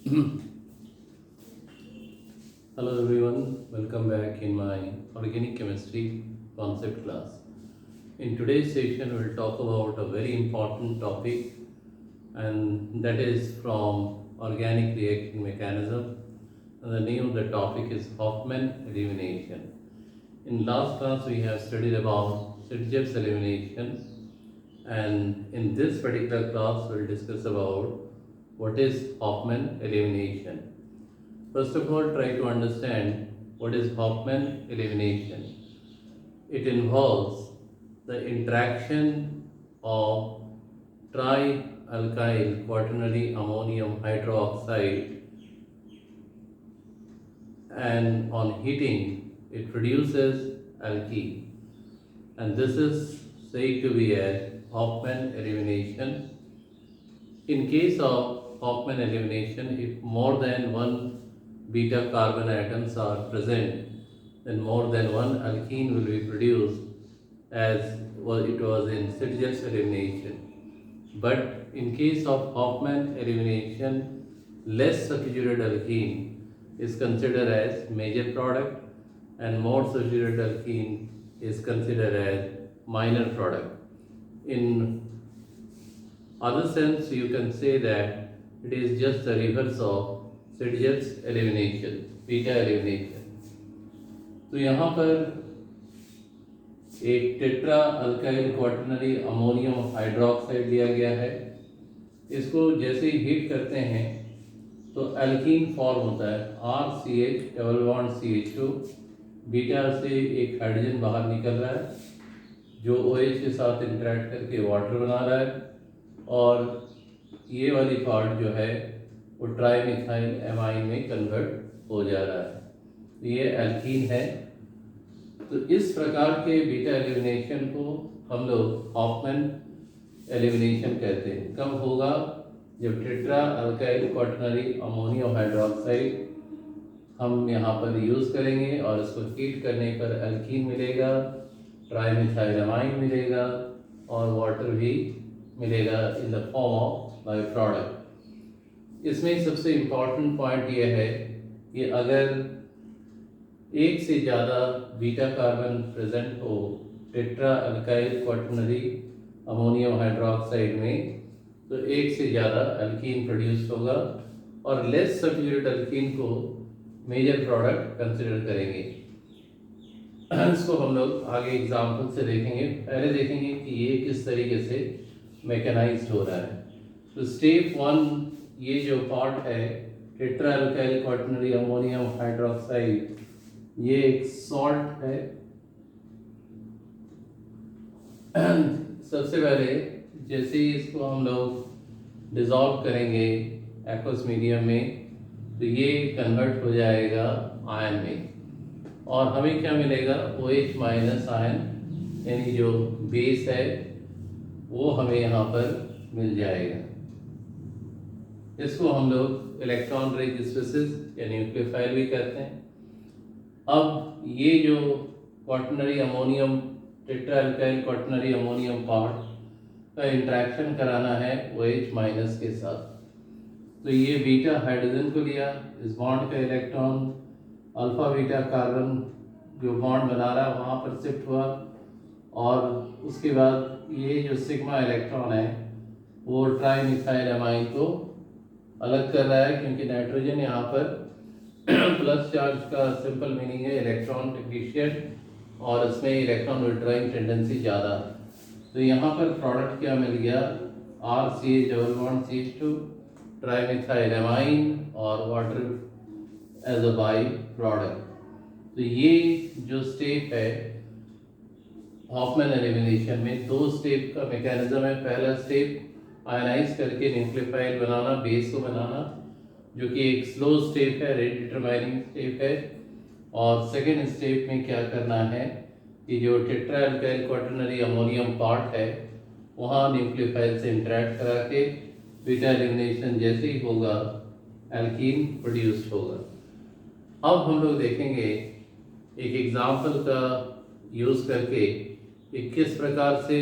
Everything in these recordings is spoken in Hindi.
Hello everyone, welcome back in my organic chemistry concept class. In today's session, we'll talk about a very important topic, and that is from organic reaction mechanism. And the name of the topic is Hoffman elimination. In last class, we have studied about Sitjev's elimination, and in this particular class, we'll discuss about what is Hoffman elimination. First of all, try to understand what is Hoffman elimination. It involves the interaction of trialkyl quaternary ammonium hydroxide, and on heating it produces alkene, and this is said to be a Hoffman elimination. In case of Hoffman elimination, if more than one beta carbon atoms are present, then more than one alkene will be produced, as it was in Sitjev's elimination. But in case of Hoffman elimination, less substituted alkene is considered as major product and more substituted alkene is considered as minor product. In other sense, you can say that it is just the reverse of Sitjev's elimination, beta elimination. तो यहाँ पर एक tetra alkyl quaternary ammonium hydroxide लिया गया है. इसको जैसे ही हीट करते हैं तो एल्कीन फॉर्म होता है, RCH double bond CH2, beta से एक हाइड्रोजन बाहर निकल रहा है जो OH के साथ इंटरेक्ट करके वाटर बना रहा है, और ये वाली पार्ट जो है वो ट्राईमिथाइल एमाइन में कन्वर्ट हो जा रहा है. ये एल्कीन है. तो इस प्रकार के बीटा एलिमिनेशन को हम लोग हॉफमैन एलिमिनेशन कहते हैं. कब होगा? जब tetra alkyl quaternary ammonium hydroxide हम यहाँ पर यूज़ करेंगे और इसको हीट करने पर एल्कीन मिलेगा, ट्राईमिथाइल एमाइन मिलेगा और वाटर भी मिलेगा in the form of by product. इसमें सबसे इम्पॉर्टेंट पॉइंट यह है कि अगर एक से ज़्यादा बीटा कार्बन प्रेजेंट हो tetra alkyl quaternary ammonium hydroxide में, तो एक से ज़्यादा अल्कीन प्रोड्यूस होगा और लेस सब्स्टिट्यूटेड अल्कीन को मेजर प्रोडक्ट कंसिडर करेंगे. इसको हम लोग आगे एग्जाम्पल से देखेंगे. पहले देखेंगे कि ये किस तरीके से मैकेनाइज्ड हो रहा है. तो स्टेप 1, ये जो पार्ट है tetra alkyl quaternary ammonium hydroxide, ये एक सॉल्ट है. सबसे पहले जैसे ही इसको हम लोग डिज़ोल्व करेंगे एक्वस मीडियम में, तो ये कन्वर्ट हो जाएगा आयन में, और हमें क्या मिलेगा? OH माइनस आयन, यानी जो बेस है वो हमें यहाँ पर मिल जाएगा. इसको हम लोग इलेक्ट्रॉन रिच स्पीसीज या न्यूक्लियोफाइल भी कहते हैं. अब ये जो quaternary ammonium tetra alkyl quaternary ammonium part का इंटरेक्शन कराना है OH माइनस के साथ. तो ये बीटा हाइड्रोजन को लिया, इस बॉन्ड का इलेक्ट्रॉन अल्फा बीटा कार्बन जो बॉन्ड बना रहा है वहाँ पर शिफ्ट हुआ, और उसके बाद ये जो सिग्मा इलेक्ट्रॉन है वो ट्राईमिथाइल एमाइन को अलग कर रहा है, क्योंकि नाइट्रोजन यहाँ पर प्लस चार्ज का सिंपल मीनिंग है इलेक्ट्रॉन डिफिशिएंट, और इसमें इलेक्ट्रॉन विड्रॉइंग टेंडेंसी ज़्यादा है. तो यहाँ पर प्रोडक्ट क्या मिल गया? RCH double bond CH2 trimethyl amine और water as a byproduct. तो ये जो स्टेप है हॉफमैन एलिमिनेशन में, 2 स्टेप का मैकेनिज्म है. पहला स्टेप आयनाइज करके न्यूक्लियोफाइल बनाना, बेस को बनाना, जो कि एक स्लो स्टेप है, रेट डिटरमाइनिंग स्टेप है. और सेकेंड स्टेप में क्या करना है कि जो tetra alkyl quaternary ammonium part है वहाँ न्यूक्लियोफाइल से इंटरेक्ट करा के बीटा एलिमिनेशन जैसे ही होगा एल्कीन प्रोड्यूस होगा. अब हम लोग देखेंगे एक एग्जाम्पल का यूज़ करके कि किस प्रकार से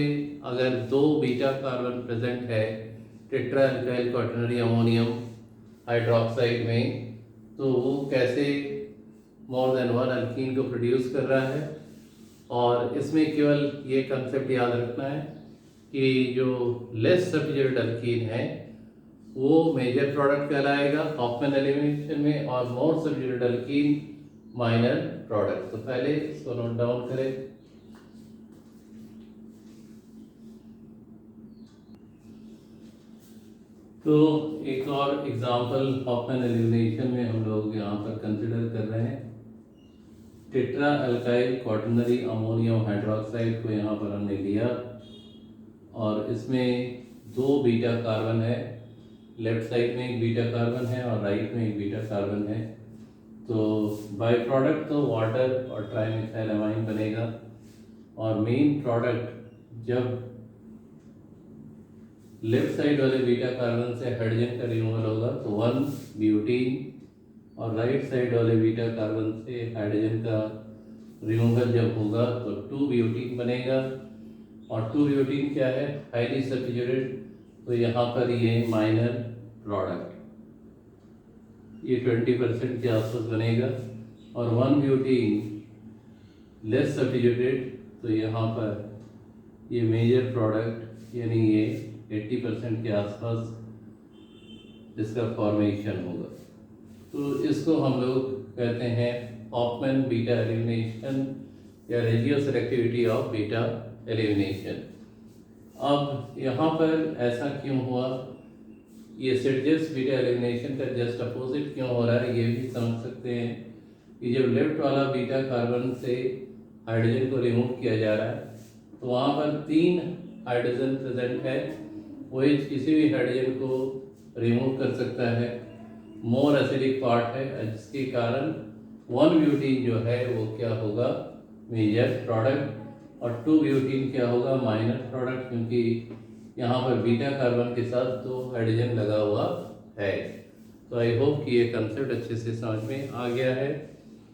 अगर 2 बीटा कार्बन प्रेजेंट है tetra alkyl quaternary ammonium hydroxide में, तो वो कैसे मोर देन वन अल्कीन को प्रोड्यूस कर रहा है। और इसमें केवल ये कंसेप्ट याद रखना है कि जो लेस सब्स्टिट्यूटेड अल्कीन है वो मेजर प्रोडक्ट कहलाएगा हॉफमैन एलिमिनेशन में, और मोर सब्स्टिट्यूटेड अल्कीन माइनर प्रोडक्ट। तो पहले इसको नोट डाउन करें। तो एक और एग्जांपल हॉफमैन एलिमिनेशन में हम लोग यहाँ पर कंसिडर कर रहे हैं। Tetra alkyl quaternary ammonium hydroxide को यहाँ पर हमने लिया और इसमें 2 बीटा कार्बन है, लेफ्ट साइड में एक बीटा कार्बन है और राइट में एक बीटा कार्बन है। तो बाय प्रोडक्ट तो वाटर और ट्राइमिथाइलमाइन बनेगा, और मेन प्रोडक्ट जब लेफ्ट साइड वाले बीटा कार्बन से हाइड्रोजन का रिमूवल होगा तो 1 ब्यूटीन, और राइट साइड वाले बीटा कार्बन से हाइड्रोजन का रिमूवल जब होगा तो 2 ब्यूटीन बनेगा। और 2 ब्यूटीन क्या है, हाईली सब्स्टिट्यूटेड, तो यहाँ पर ये माइनर प्रोडक्ट ये 20% के आसपास बनेगा। और 1 ब्यूटीन लेस सब्स्टिट्यूटेड, तो यहाँ पर ये मेजर प्रोडक्ट यानी ये 80% के आसपास इसका फॉर्मेशन होगा। तो इसको हम लोग कहते हैं हॉफमैन बीटा एलिमिनेशन या radio selectivity of beta elimination. अब यहाँ पर ऐसा क्यों हुआ, ये सिडजेस बीटा एलिमिनेशन का जस्ट अपोजिट क्यों हो रहा है, ये भी समझ सकते हैं कि जब लेफ्ट वाला बीटा कार्बन से हाइड्रोजन को रिमूव किया जा रहा है तो वहाँ पर 3 हाइड्रोजन प्रेजेंट है। OH किसी भी हाइड्रोजन को रिमूव कर सकता है, मोर एसिडिक पार्ट है, जिसके कारण 1 ब्यूटीन जो है वो क्या होगा, मेजर प्रोडक्ट, और 2 ब्यूटीन क्या होगा, माइनर प्रोडक्ट, क्योंकि यहाँ पर बीटा कार्बन के साथ 2 हाइड्रोजन लगा हुआ है। तो आई होप कि ये कंसेप्ट अच्छे से समझ में आ गया है।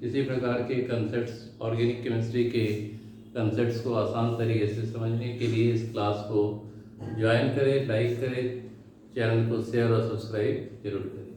इसी प्रकार के कंसेप्ट्स ऑर्गेनिक केमिस्ट्री के कंसेप्ट्स को आसान तरीके से समझने के लिए इस क्लास को ज्वाइन करें, लाइक करें, चैनल को शेयर और सब्सक्राइब जरूर करें।